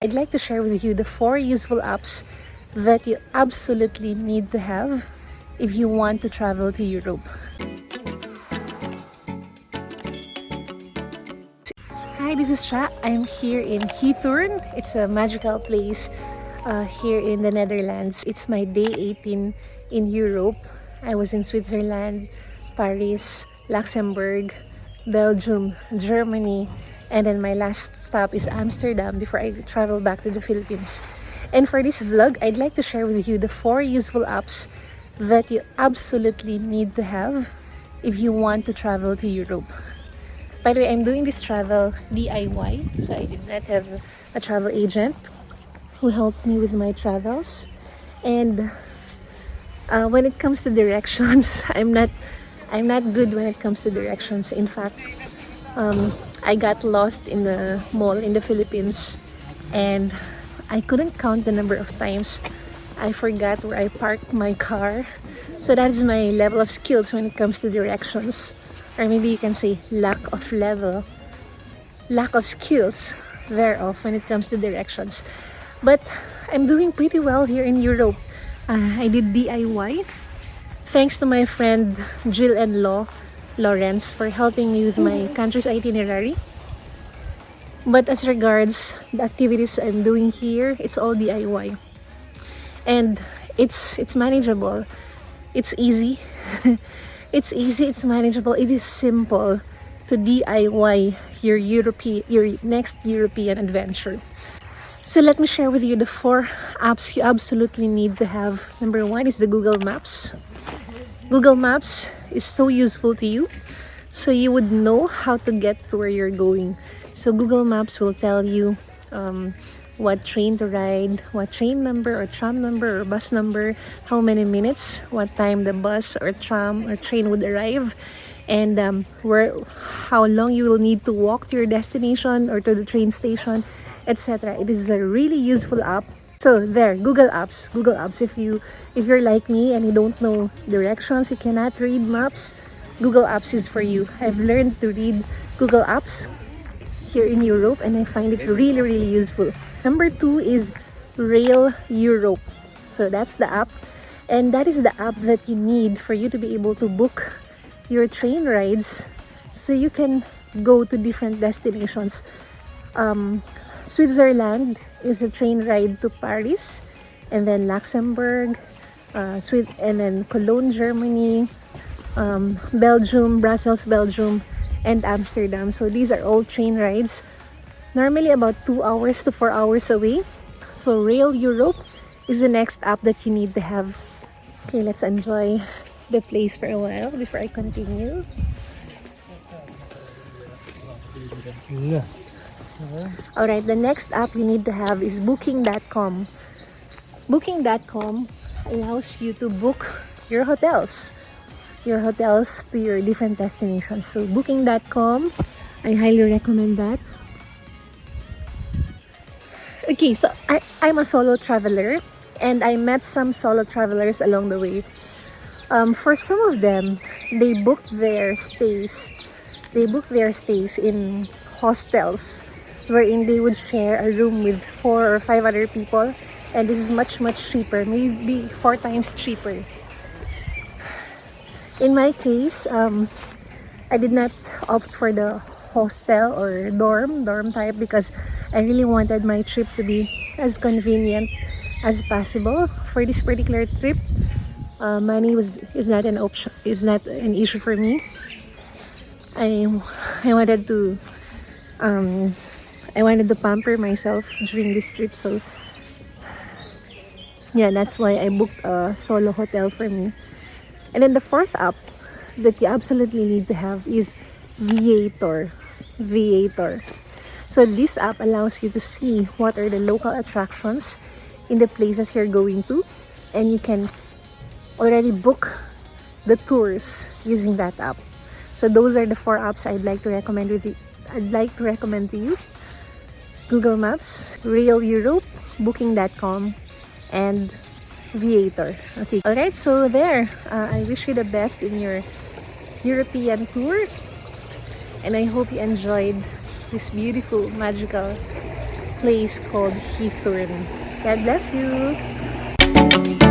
I'd like to share with you the 4 useful apps that you absolutely need to have if you want to travel to Europe. Hi, this is Sha. I'm here in Heathorn. It's a magical place here in the Netherlands. It's my day 18 in Europe. I was in Switzerland, Paris, Luxembourg, Belgium, Germany, and then my last stop is Amsterdam before I travel back to the Philippines. And for this vlog, I'd like to share with you the 4 useful apps that you absolutely need to have if you want to travel to Europe. By the way, I'm doing this travel DIY, so I did not have a travel agent who helped me with my travels. And when it comes to directions, I'm not good when it comes to directions. In fact, I got lost in the mall in the Philippines, and I couldn't count the number of times I forgot where I parked my car. So that is my level of skills when it comes to directions. Or maybe you can say lack of skills thereof when it comes to directions. But I'm doing pretty well here in Europe. I did DIY thanks to my friend Jill and Lawrence for helping me with my country's itinerary. But as regards the activities I'm doing here, it's all DIY. And it's manageable. It's easy. It's easy, it's manageable, it is simple to DIY your next European adventure. So let me share with you the 4 apps you absolutely need to have. Number 1 is the Google Maps. Google Maps is so useful to you, so you would know how to get to where you're going. So Google Maps will tell you what train to ride, what train number or tram number or bus number, how many minutes, what time the bus or tram or train would arrive, and how long you will need to walk to your destination or to the train station, etc. It is a really useful app. So there, Google Apps. If you're like me and you don't know directions, you cannot read maps, Google Apps is for you. I've learned to read Google Apps here in Europe, and I find it really, really useful. Number 2 is Rail Europe. So that's the app, and that is the app that you need for you to be able to book your train rides so you can go to different destinations. Switzerland is a train ride to Paris, and then Luxembourg, and then Cologne, Germany, Belgium, Brussels, Belgium, and Amsterdam. So these are all train rides, normally about 2 hours to 4 hours away. So Rail Europe is the next app that you need to have. Okay, let's enjoy the place for a while before I continue. Yeah. Alright, the next app you need to have is Booking.com. Booking.com allows you to book your hotels to your different destinations. So Booking.com, I highly recommend that. Okay, so I'm a solo traveler, and I met some solo travelers along the way. For some of them, they booked their stays in hostels, wherein they would share a room with 4 or 5 other people, and this is much cheaper, maybe 4 times cheaper. In my case, I did not opt for the hostel or dorm type because I really wanted my trip to be as convenient as possible. For this particular trip, money is not an issue for me. I wanted to pamper myself during this trip, so yeah, that's why I booked a solo hotel for me. And then the 4th app that you absolutely need to have is Viator. So this app allows you to see what are the local attractions in the places you're going to, and you can already book the tours using that app. So those are the 4 apps I'd like to recommend to you. Google Maps, Rail Europe, Booking.com, and Viator. Okay, alright, so there. I wish you the best in your European tour, and I hope you enjoyed this beautiful, magical place called Heathorn. God bless you!